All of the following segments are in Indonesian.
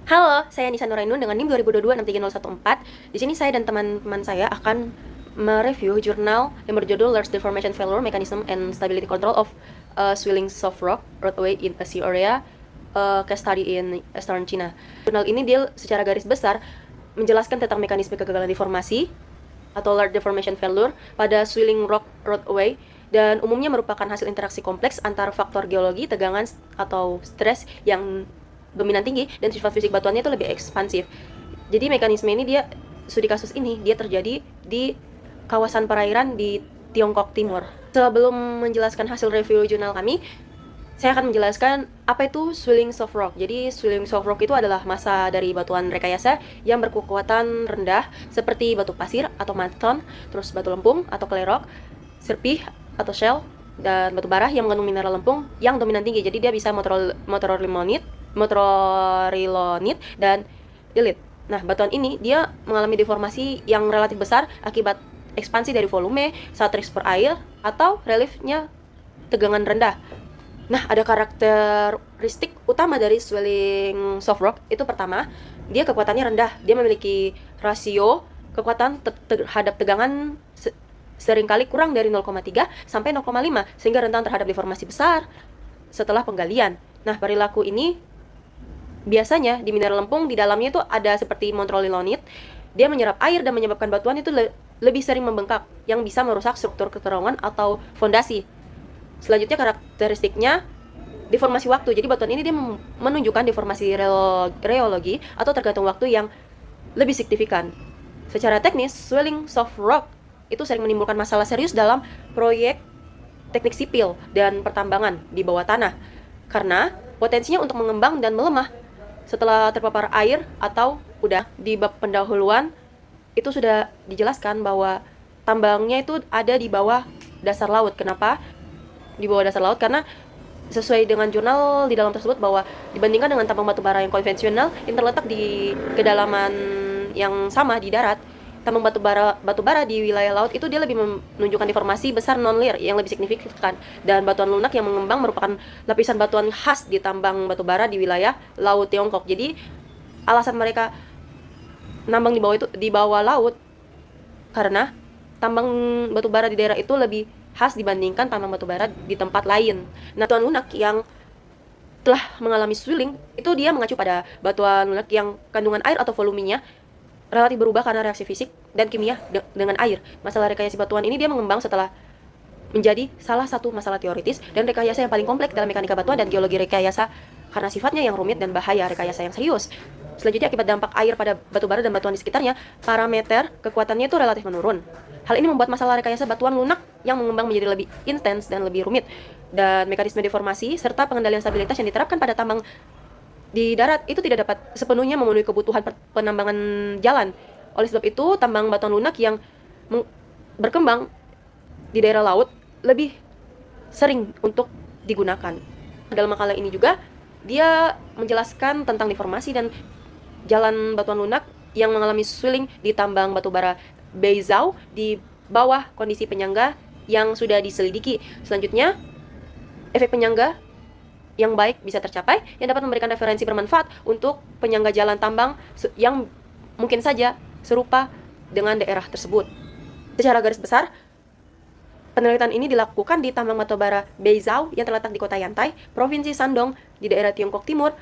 Halo, saya Nisa Nurainun dengan NIM 2022-63014. Di sini saya dan teman-teman saya akan mereview jurnal yang berjudul Large Deformation Failure Mechanism and Stability Control of Swelling Soft Rock Roadway in a Sea Area, case study in Eastern China. Jurnal ini dia secara garis besar menjelaskan tentang mekanisme kegagalan deformasi atau large deformation failure pada swelling rock roadway, dan umumnya merupakan hasil interaksi kompleks antara faktor geologi, tegangan atau stres yang dominan tinggi, dan sifat fisik batuannya itu lebih ekspansif. Jadi mekanisme ini studi kasus ini terjadi di kawasan perairan di Tiongkok Timur. Sebelum menjelaskan hasil review jurnal kami, saya akan menjelaskan apa itu swelling soft rock. Jadi swelling soft rock itu adalah massa dari batuan rekayasa yang berkekuatan rendah seperti batu pasir atau mudstone, terus batu lempung atau clay rock, serpih atau shell, dan batu bara yang mengandung mineral lempung yang dominan tinggi. Jadi dia bisa motorolilonit dan lilit. Nah, batuan ini dia mengalami deformasi yang relatif besar akibat ekspansi dari volume saat terekspor air atau reliefnya tegangan rendah. Nah, ada karakteristik utama dari swelling soft rock. Itu pertama, dia kekuatannya rendah. Dia memiliki rasio kekuatan terhadap tegangan seringkali kurang dari 0,3 sampai 0,5 sehingga rentan terhadap deformasi besar setelah penggalian. Nah, perilaku ini biasanya di mineral lempung di dalamnya itu ada seperti montolilonit. Dia menyerap air dan menyebabkan batuan itu lebih sering membengkak yang bisa merusak struktur keterowongan atau fondasi. Selanjutnya karakteristiknya deformasi waktu. Jadi batuan ini dia menunjukkan deformasi reologi atau tergantung waktu yang lebih signifikan. Secara teknis, swelling soft rock itu sering menimbulkan masalah serius dalam proyek teknik sipil dan pertambangan di bawah tanah karena potensinya untuk mengembang dan melemah setelah terpapar air atau udah. Di bab pendahuluan itu sudah dijelaskan bahwa tambangnya itu ada di bawah dasar laut. Kenapa di bawah dasar laut? Karena sesuai dengan jurnal di dalam tersebut bahwa dibandingkan dengan tambang batu bara yang konvensional yang terletak di kedalaman yang sama di darat, tambang batu bara di wilayah laut itu dia lebih menunjukkan deformasi besar non-linear yang lebih signifikan, dan batuan lunak yang mengembang merupakan lapisan batuan khas di tambang batu bara di wilayah laut Tiongkok. Jadi alasan mereka nambang di bawah laut karena tambang batu bara di daerah itu lebih khas dibandingkan tambang batu bara di tempat lain. Nah, batuan lunak yang telah mengalami swelling itu dia mengacu pada batuan lunak yang kandungan air atau volumenya relatif berubah karena reaksi fisik dan kimia dengan air. Masalah rekayasa batuan ini dia mengembang setelah menjadi salah satu masalah teoritis dan rekayasa yang paling kompleks dalam mekanika batuan dan geologi rekayasa karena sifatnya yang rumit dan bahaya rekayasa yang serius. Selanjutnya, akibat dampak air pada batu bara dan batuan di sekitarnya, parameter kekuatannya itu relatif menurun. Hal ini membuat masalah rekayasa batuan lunak yang mengembang menjadi lebih intens dan lebih rumit. Dan mekanisme deformasi serta pengendalian stabilitas yang diterapkan pada tambang di darat itu tidak dapat sepenuhnya memenuhi kebutuhan penambangan jalan. Oleh sebab itu, tambang batuan lunak yang berkembang di daerah laut lebih sering untuk digunakan. Dalam makalah ini juga, dia menjelaskan tentang deformasi dan jalan batuan lunak yang mengalami swelling di tambang batu bara Beizhou di bawah kondisi penyangga yang sudah diselidiki. Selanjutnya, efek penyangga yang baik bisa tercapai yang dapat memberikan referensi bermanfaat untuk penyangga jalan tambang yang mungkin saja serupa dengan daerah tersebut. Secara garis besar, penelitian ini dilakukan di tambang batu bara Beizhou yang terletak di kota Yantai, Provinsi Shandong di daerah Tiongkok Timur.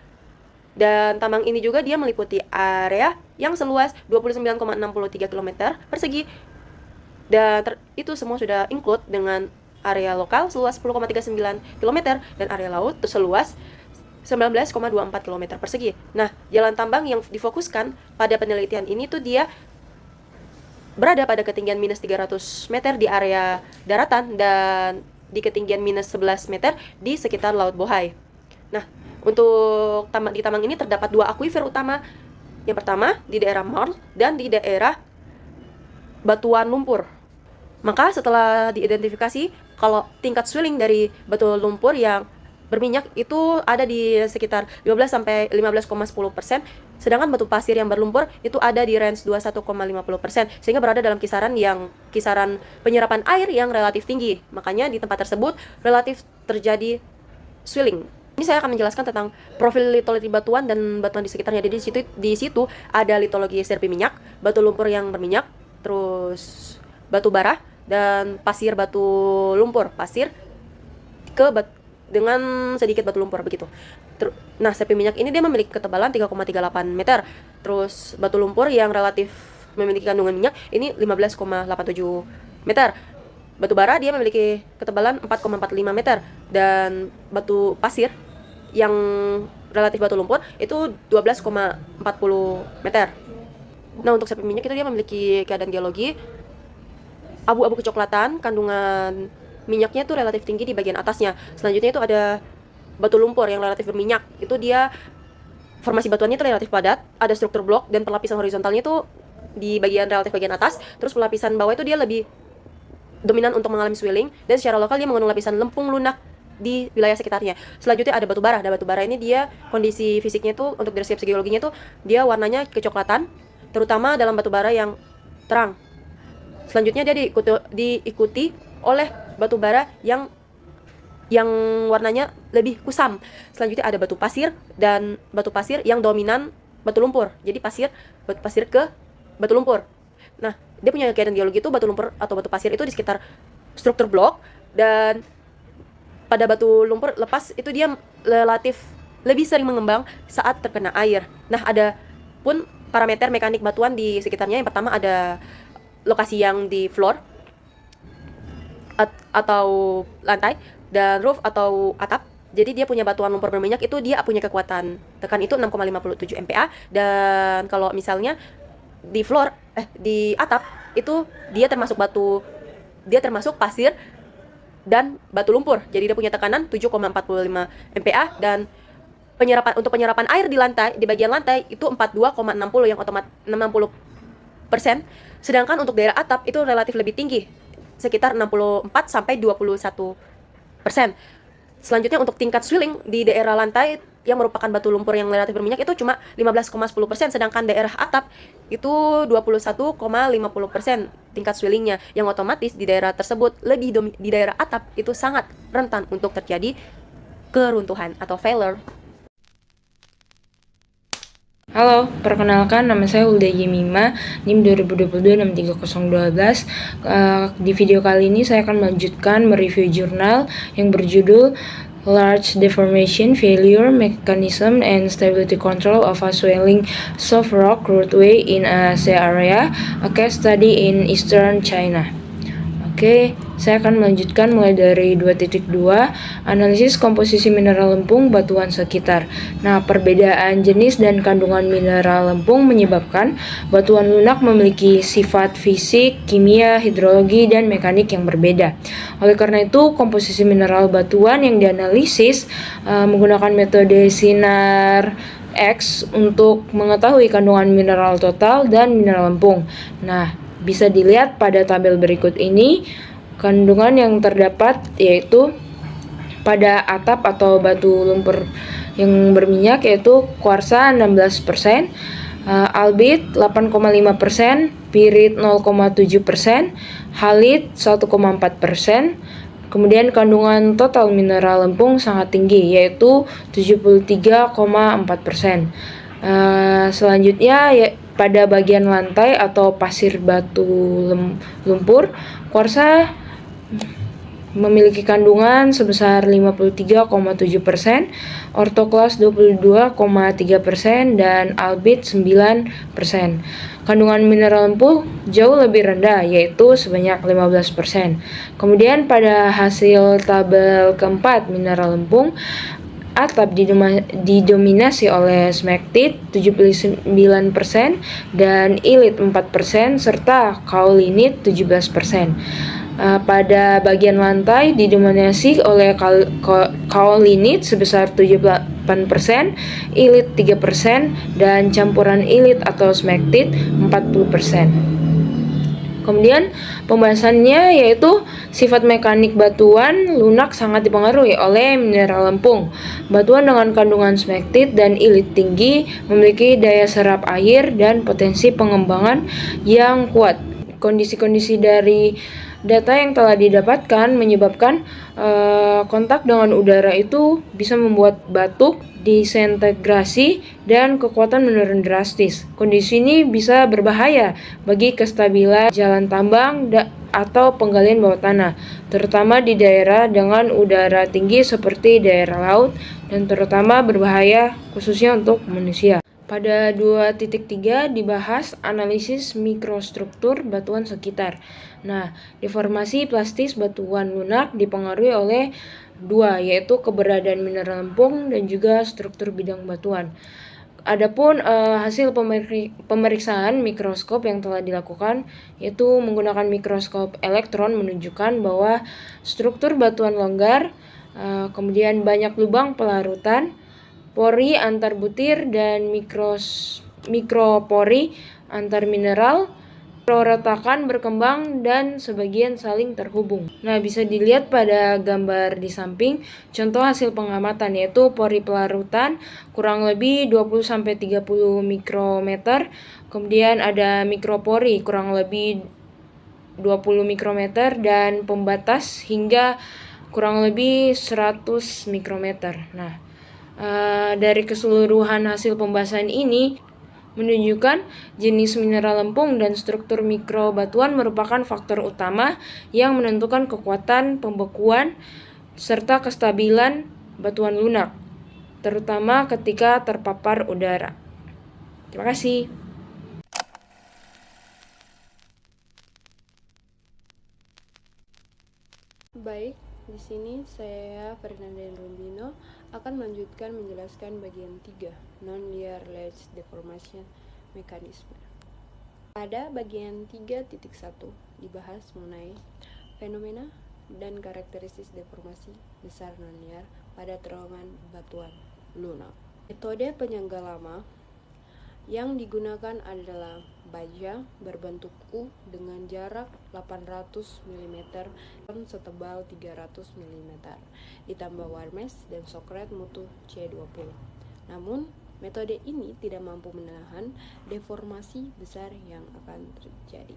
Dan tambang ini juga dia meliputi area yang seluas 29,63 km persegi, dan itu semua sudah include dengan area lokal seluas 10,39 km dan area laut seluas 19,24 km persegi. Nah, jalan tambang yang difokuskan pada penelitian ini tuh dia berada pada ketinggian minus 300 meter di area daratan dan di ketinggian minus 11 meter di sekitar Laut Bohai. Nah, untuk di tambang ini terdapat dua akuifer utama. Yang pertama di daerah Marl dan di daerah Batuan Lumpur. Maka setelah diidentifikasi kalau tingkat swelling dari batu lumpur yang berminyak itu ada di sekitar 15 sampai 15,10%, sedangkan batu pasir yang berlumpur itu ada di range 21,50%, sehingga berada dalam kisaran penyerapan air yang relatif tinggi. Makanya di tempat tersebut relatif terjadi swelling. Ini saya akan menjelaskan tentang profil litologi batuan dan batuan di sekitarnya. Jadi di situ ada litologi sirpi minyak, batu lumpur yang berminyak, terus batu bara dan pasir batu lumpur, pasir dengan sedikit batu lumpur begitu. Nah, sirpi minyak ini dia memiliki ketebalan 3,38 meter. Terus batu lumpur yang relatif memiliki kandungan minyak ini 15,87 meter. Batu bara dia memiliki ketebalan 4,45 meter dan batu pasir yang relatif batu lumpur itu 12,40 meter. Nah, untuk sirpi minyak itu dia memiliki keadaan geologi abu-abu kecoklatan, kandungan minyaknya itu relatif tinggi di bagian atasnya. Selanjutnya itu ada batu lumpur yang relatif berminyak. Itu dia formasi batuannya itu relatif padat, ada struktur blok dan perlapisan horizontalnya itu di relatif bagian atas. Terus pelapisan bawah itu dia lebih dominan untuk mengalami swelling dan secara lokal dia mengandung lapisan lempung lunak di wilayah sekitarnya. Selanjutnya ada batu bara. Batu bara ini dia kondisi fisiknya itu untuk deskripsi geologinya itu dia warnanya kecoklatan, terutama dalam batu bara yang terang. Selanjutnya dia diikuti oleh batu bara yang warnanya lebih kusam. Selanjutnya ada batu pasir dan batu pasir yang dominan batu lumpur. Jadi batu pasir ke batu lumpur. Nah, dia punya keadaan geologi itu batu lumpur atau batu pasir itu di sekitar struktur blok, dan pada batu lumpur lepas itu dia relatif lebih sering mengembang saat terkena air. Nah, ada pun parameter mekanik batuan di sekitarnya. Yang pertama ada lokasi yang di floor atau lantai dan roof atau atap. Jadi dia punya batuan lumpur berminyak itu dia punya kekuatan tekan itu 6,57 MPa, dan kalau misalnya di floor di atap itu dia termasuk pasir dan batu lumpur. Jadi dia punya tekanan 7,45 MPa, dan penyerapan air di bagian lantai itu 42,60 yang otomatis 60%. Sedangkan untuk daerah atap itu relatif lebih tinggi, sekitar 64 sampai 21%. Selanjutnya untuk tingkat swelling di daerah lantai yang merupakan batu lumpur yang relatif berminyak itu cuma 15,10%, sedangkan daerah atap itu 21,50% tingkat swellingnya, yang otomatis di daerah tersebut di daerah atap itu sangat rentan untuk terjadi keruntuhan atau failure. Halo, perkenalkan nama saya Hulda Yemima, NIM 2022-63012. Di video kali ini saya akan melanjutkan mereview jurnal yang berjudul Large Deformation Failure Mechanism and Stability Control of a Swelling Soft Rock Roadway in a Sea Area, a Case Study in Eastern China. Oke, saya akan melanjutkan mulai dari 2.2, analisis komposisi mineral lempung batuan sekitar. Nah, perbedaan jenis dan kandungan mineral lempung menyebabkan batuan lunak memiliki sifat fisik, kimia, hidrologi, dan mekanik yang berbeda. Oleh karena itu, komposisi mineral batuan yang dianalisis menggunakan metode sinar X untuk mengetahui kandungan mineral total dan mineral lempung. Nah, bisa dilihat pada tabel berikut ini. Kandungan yang terdapat yaitu pada atap atau batu lumpur yang berminyak yaitu kuarsa 16%, albit 8,5%, pirit 0,7%, halit 1,4%. Kemudian kandungan total mineral lempung sangat tinggi yaitu 73,4%. Selanjutnya pada bagian lantai atau pasir batu lumpur, kuarsa memiliki kandungan sebesar 53,7%, ortoklas 22,3%, dan albit 9%. Kandungan mineral lempung jauh lebih rendah, yaitu sebanyak 15%. Kemudian pada hasil tabel keempat mineral lempung, atap didominasi oleh smektit 79% dan ilit 4% serta kaulinit 17%. Pada bagian lantai didominasi oleh kaulinit sebesar 78%, ilit 3%, dan campuran ilit atau smektit 40%. Kemudian pembahasannya yaitu sifat mekanik batuan lunak sangat dipengaruhi oleh mineral lempung. Batuan dengan kandungan smektit dan ilit tinggi memiliki daya serap air dan potensi pengembangan yang kuat. Kondisi-kondisi dari Data yang telah didapatkan menyebabkan kontak dengan udara itu bisa membuat batuk, disintegrasi, dan kekuatan menurun drastis. Kondisi ini bisa berbahaya bagi kestabilan jalan tambang atau penggalian bawah tanah, terutama di daerah dengan udara tinggi seperti daerah laut, dan terutama berbahaya khususnya untuk manusia. Pada 2.3 dibahas analisis mikrostruktur batuan sekitar. Nah, deformasi plastis batuan lunak dipengaruhi oleh dua, yaitu keberadaan mineral lempung dan juga struktur bidang batuan. Adapun hasil pemeriksaan mikroskop yang telah dilakukan, yaitu menggunakan mikroskop elektron, menunjukkan bahwa struktur batuan longgar, kemudian banyak lubang pelarutan, pori antar butir, dan mikropori antar mineral, mikroretakan berkembang dan sebagian saling terhubung. Nah, bisa dilihat pada gambar di samping contoh hasil pengamatan, yaitu pori pelarutan kurang lebih 20-30 mikrometer, kemudian ada mikropori kurang lebih 20 mikrometer, dan pembatas hingga kurang lebih 100 mikrometer. Nah, dari keseluruhan hasil pembahasan ini menunjukkan jenis mineral lempung dan struktur mikrobatuan merupakan faktor utama yang menentukan kekuatan pembekuan serta kestabilan batuan lunak, terutama ketika terpapar udara. Terima kasih. Baik, di sini saya Fernanda Rumbino akan melanjutkan menjelaskan bagian 3, non-linear ledge deformation mechanism. Pada bagian 3.1 dibahas mengenai fenomena dan karakteristik deformasi besar non-linear pada terowongan batuan lunak. Metode penyangga lama yang digunakan adalah baja berbentuk U dengan jarak 800 mm dan setebal 300 mm, ditambah warmes dan sokret mutu C20. Namun, metode ini tidak mampu menahan deformasi besar yang akan terjadi.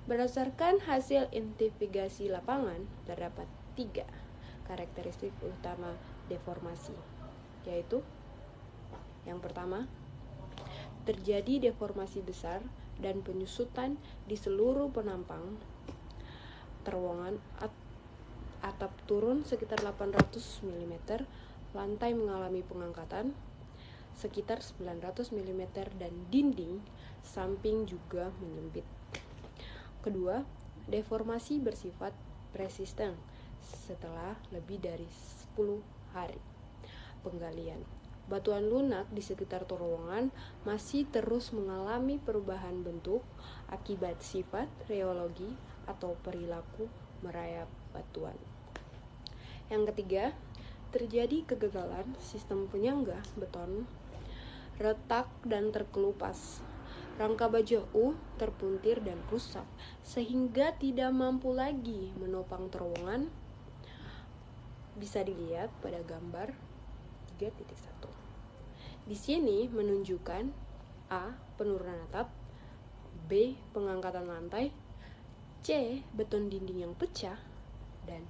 Berdasarkan hasil investigasi lapangan, terdapat 3 karakteristik utama deformasi, yaitu yang pertama, terjadi deformasi besar dan penyusutan di seluruh penampang terowongan. Atap turun sekitar 800 mm, lantai mengalami pengangkatan sekitar 900 mm, dan dinding samping juga menyempit. Kedua, deformasi bersifat persisten setelah lebih dari 10 hari penggalian. Batuan lunak di sekitar terowongan masih terus mengalami perubahan bentuk akibat sifat reologi atau perilaku merayap batuan. Yang ketiga, terjadi kegagalan sistem penyangga beton, retak dan terkelupas. Rangka baja U terpuntir dan rusak sehingga tidak mampu lagi menopang terowongan. Bisa dilihat pada gambar 3.1. Di sini menunjukkan A. penurunan atap, B. pengangkatan lantai, C. beton dinding yang pecah, dan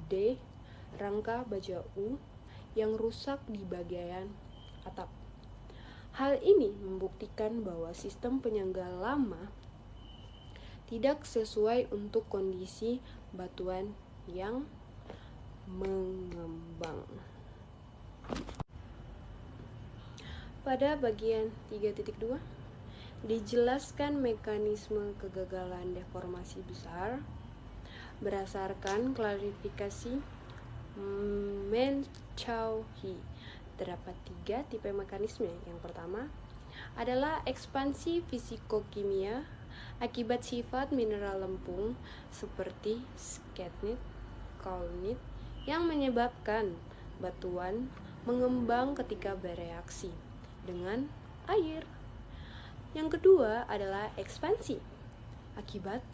D. rangka baja U yang rusak di bagian atap. Hal ini membuktikan bahwa sistem penyangga lama tidak sesuai untuk kondisi batuan yang mengembang. Pada bagian 3.2 dijelaskan mekanisme kegagalan deformasi besar berdasarkan klarifikasi Menchauhi. Terdapat 3 tipe mekanisme. Yang pertama adalah ekspansi fisikokimia akibat sifat mineral lempung seperti stibnite, kaolinite yang menyebabkan batuan mengembang ketika bereaksi dengan air. Yang kedua adalah ekspansi akibat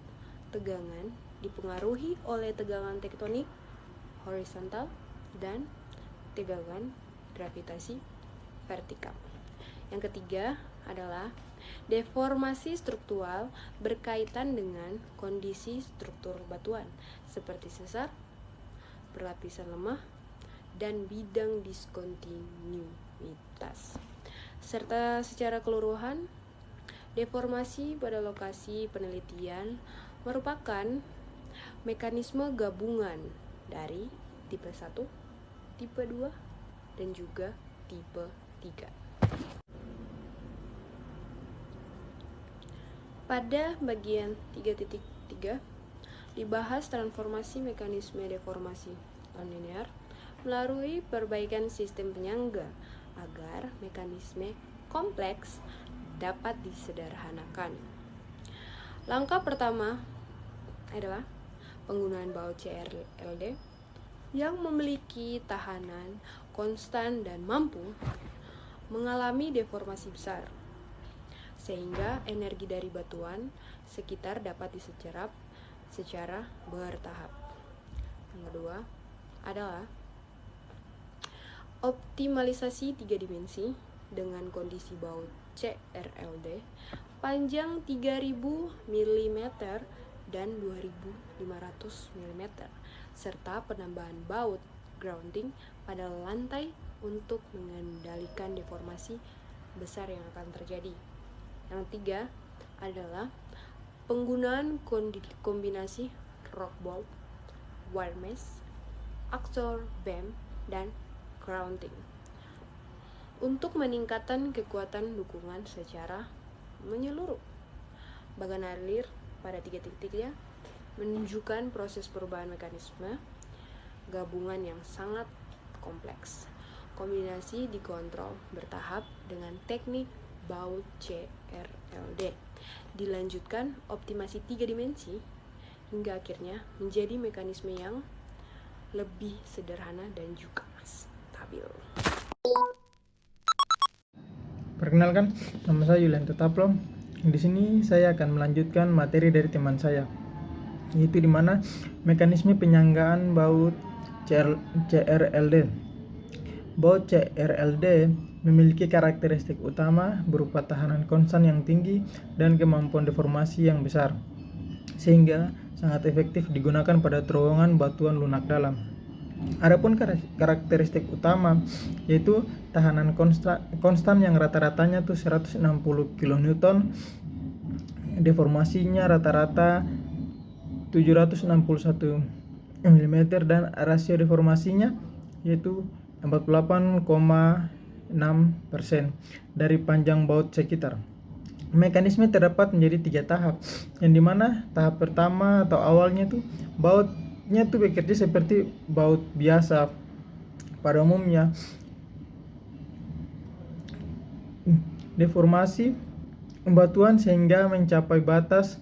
tegangan dipengaruhi oleh tegangan tektonik horizontal dan tegangan gravitasi vertikal. Yang ketiga adalah Deformasi struktural berkaitan dengan kondisi struktur batuan seperti sesar, perlapisan lemah, dan bidang diskontinuitas. Serta secara keseluruhan, deformasi pada lokasi penelitian merupakan mekanisme gabungan dari tipe 1, tipe 2, dan juga tipe 3. Pada bagian 3.3 dibahas transformasi mekanisme deformasi non-linear melalui perbaikan sistem penyangga agar mekanisme kompleks dapat disederhanakan. Langkah pertama adalah penggunaan baut CRLD yang memiliki tahanan konstan dan mampu mengalami deformasi besar, sehingga energi dari batuan sekitar dapat diserap secara bertahap. Yang kedua adalah optimalisasi 3 dimensi dengan kondisi baut CRLD panjang 3000 mm dan 2500 mm serta penambahan baut grounding pada lantai untuk mengendalikan deformasi besar yang akan terjadi. Yang ketiga adalah penggunaan kombinasi rock bolt, wire mesh, axle beam, dan grounding untuk meningkatkan kekuatan dukungan secara menyeluruh. Bagan alir pada 3 titik ya menunjukkan proses perubahan mekanisme gabungan yang sangat kompleks. Kombinasi dikontrol bertahap dengan teknik baut CRLD. Dilanjutkan optimasi 3 dimensi hingga akhirnya menjadi mekanisme yang lebih sederhana dan juga stabil. Perkenalkan, nama saya Yulianto Taplo. Di sini saya akan melanjutkan materi dari teman saya, yaitu di mana mekanisme penyanggaan baut CRLD. Baut CRLD memiliki karakteristik utama berupa tahanan konstan yang tinggi dan kemampuan deformasi yang besar, sehingga sangat efektif digunakan pada terowongan batuan lunak dalam. Adapun karakteristik utama yaitu tahanan konstan yang rata-ratanya tuh 160 kN, deformasinya rata-rata 761 mm dan rasio deformasinya yaitu 48,6% dari panjang baut sekitar. Mekanisme terdapat menjadi 3 tahap, yang dimana tahap pertama atau awalnya tuh bautnya tuh bekerja seperti baut biasa pada umumnya. Deformasi batuan sehingga mencapai batas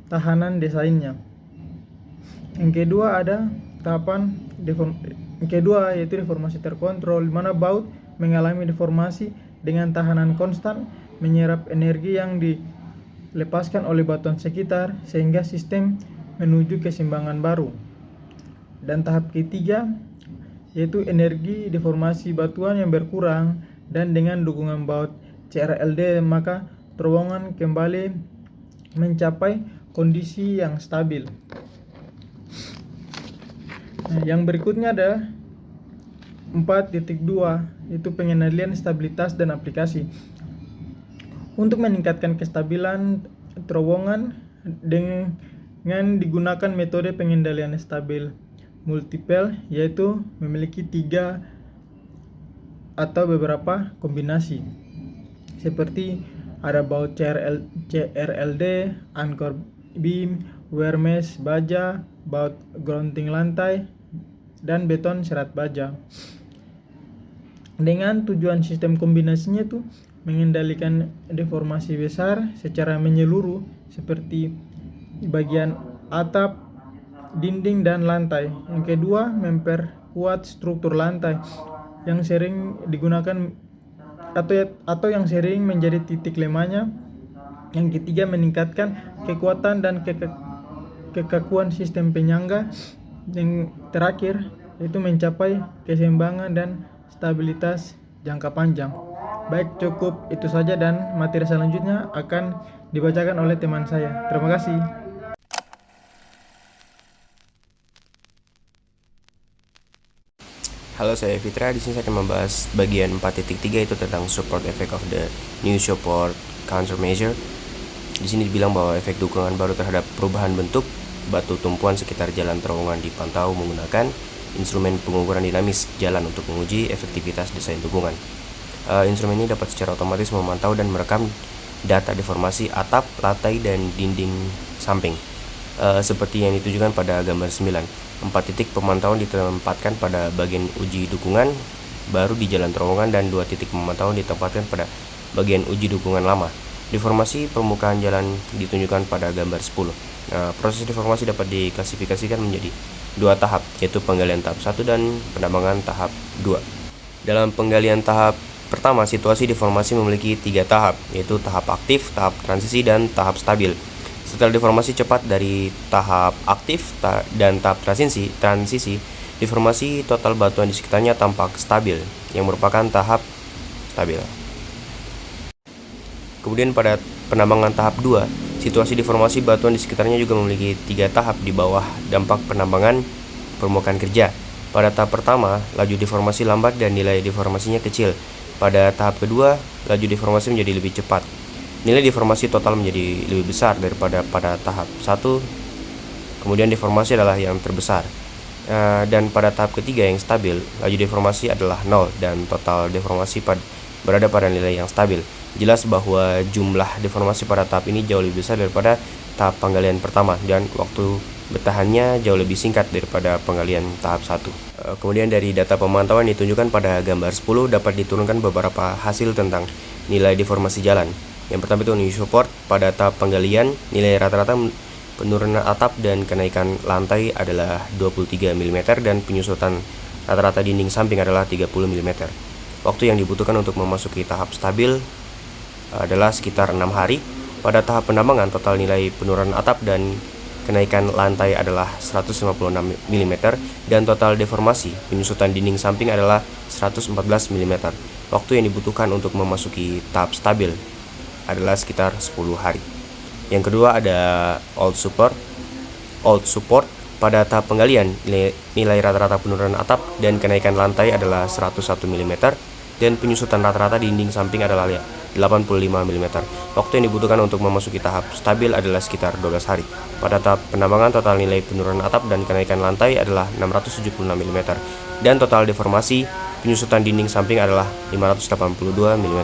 tahanan desainnya. Yang kedua ada tahapan kedua yaitu deformasi terkontrol, di mana baut mengalami deformasi dengan tahanan konstan menyerap energi yang dilepaskan oleh batuan sekitar sehingga sistem menuju keseimbangan baru. Dan tahap ketiga yaitu energi deformasi batuan yang berkurang, dan dengan dukungan baut CRLD maka terowongan kembali mencapai kondisi yang stabil. Nah, yang berikutnya ada 4.2 yaitu pengendalian stabilitas dan aplikasi. Untuk meningkatkan kestabilan terowongan dengan digunakan metode pengendalian stabil multiple, yaitu memiliki 3 atau beberapa kombinasi seperti ada baut CRLD, anchor beam, wire mesh baja, baut grounding lantai, dan beton serat baja. Dengan tujuan sistem kombinasinya itu mengendalikan deformasi besar secara menyeluruh seperti bagian atap, dinding, dan lantai. Yang kedua, memperkuat struktur lantai yang sering digunakan atau yang sering menjadi titik lemahnya. Yang ketiga, meningkatkan kekuatan dan kekakuan sistem penyangga. Yang terakhir yaitu mencapai keseimbangan dan stabilitas jangka panjang. Baik, cukup itu saja dan materi selanjutnya akan dibacakan oleh teman saya. Terima kasih. Halo, saya Fitra. Di sini saya akan membahas bagian 4.3 itu tentang support effect of the new support countermeasure. Di sini dibilang bahwa efek dukungan baru terhadap perubahan bentuk batu tumpuan sekitar jalan terowongan dipantau menggunakan instrumen pengukuran dinamis jalan untuk menguji efektivitas desain dukungan. Instrumen ini dapat secara otomatis memantau dan merekam data deformasi atap, lantai, dan dinding samping. Seperti yang ditujukan pada gambar 9. 4 titik pemantauan ditempatkan pada bagian uji dukungan baru di jalan terowongan dan 2 titik pemantauan ditempatkan pada bagian uji dukungan lama. Deformasi permukaan jalan ditunjukkan pada gambar 10. Proses deformasi dapat diklasifikasikan menjadi 2 tahap, yaitu penggalian tahap 1 dan penambangan tahap 2. Dalam penggalian tahap pertama, situasi deformasi memiliki 3 tahap, yaitu tahap aktif, tahap transisi, dan tahap stabil. Setelah deformasi cepat dari tahap aktif dan tahap transisi, deformasi total batuan di sekitarnya tampak stabil, yang merupakan tahap stabil. Kemudian pada penambangan tahap 2, situasi deformasi batuan di sekitarnya juga memiliki 3 tahap di bawah dampak penambangan permukaan kerja. Pada tahap pertama, laju deformasi lambat dan nilai deformasinya kecil. Pada tahap kedua, laju deformasi menjadi lebih cepat. Nilai deformasi total menjadi lebih besar daripada pada tahap 1. Kemudian deformasi adalah yang terbesar. Dan pada tahap ketiga yang stabil, laju deformasi adalah 0 dan total deformasi berada pada nilai yang stabil. Jelas bahwa jumlah deformasi pada tahap ini jauh lebih besar daripada tahap penggalian pertama dan waktu bertahannya jauh lebih singkat daripada penggalian tahap 1. Kemudian dari data pemantauan ditunjukkan pada gambar 10 dapat diturunkan beberapa hasil tentang nilai deformasi jalan. Yang pertama itu new support. Pada tahap penggalian, nilai rata-rata penurunan atap dan kenaikan lantai adalah 23 mm dan penyusutan rata-rata dinding samping adalah 30 mm. Waktu yang dibutuhkan untuk memasuki tahap stabil adalah sekitar 6 hari. Pada tahap penambangan, total nilai penurunan atap dan kenaikan lantai adalah 156 mm dan total deformasi penyusutan dinding samping adalah 114 mm. Waktu yang dibutuhkan untuk memasuki tahap stabil adalah sekitar 10 hari. Yang kedua ada old support. Pada tahap penggalian, nilai rata-rata penurunan atap dan kenaikan lantai adalah 101 mm dan penyusutan rata-rata dinding samping adalah 85 mm. Waktu yang dibutuhkan untuk memasuki tahap stabil adalah sekitar 12 hari. Pada tahap penambangan, total nilai penurunan atap dan kenaikan lantai adalah 676 mm dan total deformasi penyusutan dinding samping adalah 582 mm.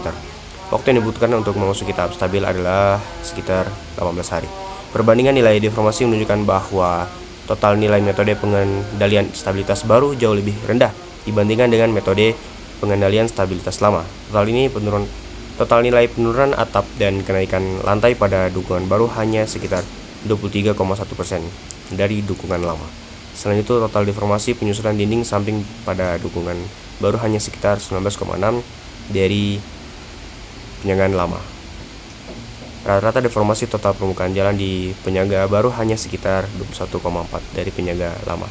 Waktu yang dibutuhkan untuk memasuki tahap stabil adalah sekitar 18 hari. Perbandingan nilai deformasi menunjukkan bahwa total nilai metode pengendalian stabilitas baru jauh lebih rendah dibandingkan dengan metode pengendalian stabilitas lama. Total nilai penurunan atap dan kenaikan lantai pada dukungan baru hanya sekitar 23,1% dari dukungan lama. Selain itu, total deformasi penyusutan dinding samping pada dukungan baru hanya sekitar 19,6 dari penyanggaan lama. Rata-rata deformasi total permukaan jalan di penyangga baru hanya sekitar 21,4 dari penyangga lama.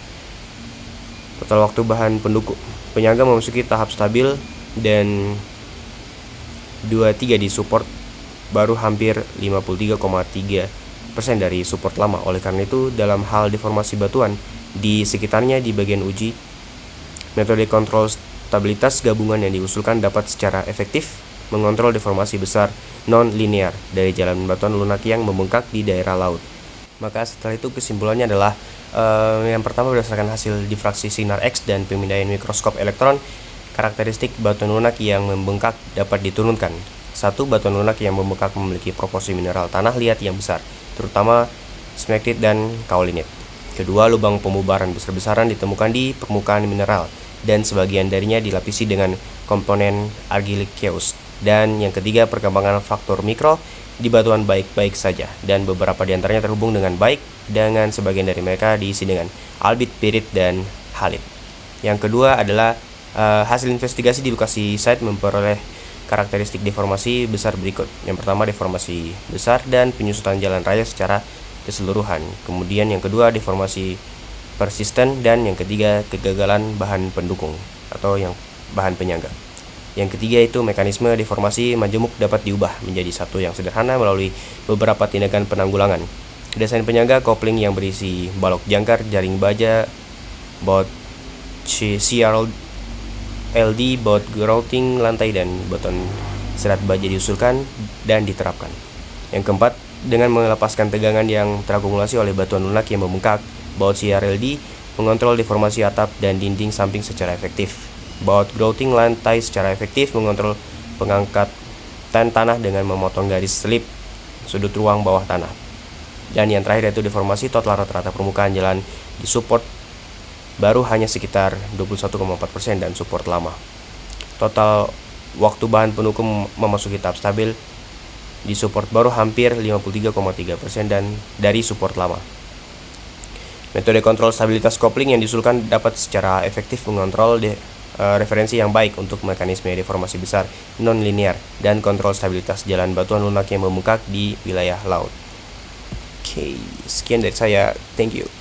Total waktu bahan pendukung penyangga memasuki tahap stabil dan 23 di support baru hampir 53,3% dari support lama. Oleh karena itu, dalam hal deformasi batuan di sekitarnya di bagian uji, metode kontrol stabilitas gabungan yang diusulkan dapat secara efektif mengontrol deformasi besar non-linear dari jalan batuan lunak yang membengkak di daerah laut. Maka setelah itu kesimpulannya adalah yang pertama, berdasarkan hasil difraksi sinar X dan pemindaian mikroskop elektron, karakteristik batuan lunak yang membengkak dapat diturunkan. 1. Batuan lunak yang membengkak memiliki proporsi mineral tanah liat yang besar, terutama smectite dan kaolinit. Kedua, lubang pembubaran besar-besaran ditemukan di permukaan mineral dan sebagian darinya dilapisi dengan komponen argilliceous. Dan yang ketiga, perkembangan faktor mikro di batuan baik-baik saja dan beberapa diantaranya terhubung dengan baik dengan sebagian dari mereka diisi dengan albit, pirit, dan halit. Yang kedua adalah hasil investigasi di lokasi site memperoleh karakteristik deformasi besar berikut. Yang pertama, deformasi besar dan penyusutan jalan raya secara keseluruhan. Kemudian yang kedua, deformasi persisten, dan yang ketiga, kegagalan bahan pendukung atau yang bahan penyangga. Yang ketiga itu mekanisme deformasi majemuk dapat diubah menjadi satu yang sederhana melalui beberapa tindakan penanggulangan. Desain penyangga kopling yang berisi balok jangkar, jaring baja, baut CRLD, baut grouting lantai, dan beton serat baja diusulkan dan diterapkan. Yang keempat, dengan melepaskan tegangan yang terakumulasi oleh batuan lunak yang membengkak, baut CRLD mengontrol deformasi atap dan dinding samping secara efektif. Baut grouting lantai secara efektif mengontrol pengangkatan tanah dengan memotong garis selip sudut ruang bawah tanah. Dan yang terakhir yaitu deformasi total rata-rata permukaan jalan di support baru hanya sekitar 21,4% dan support lama. Total waktu bahan pendukung memasuki tahap stabil di support baru hampir 53,3% dan dari support lama. Metode kontrol stabilitas kopling yang diusulkan dapat secara efektif mengontrol referensi yang baik untuk mekanisme deformasi besar non-linear dan kontrol stabilitas jalan batuan lunak yang membengkak di wilayah laut. Oke, sekian dari saya. Thank you.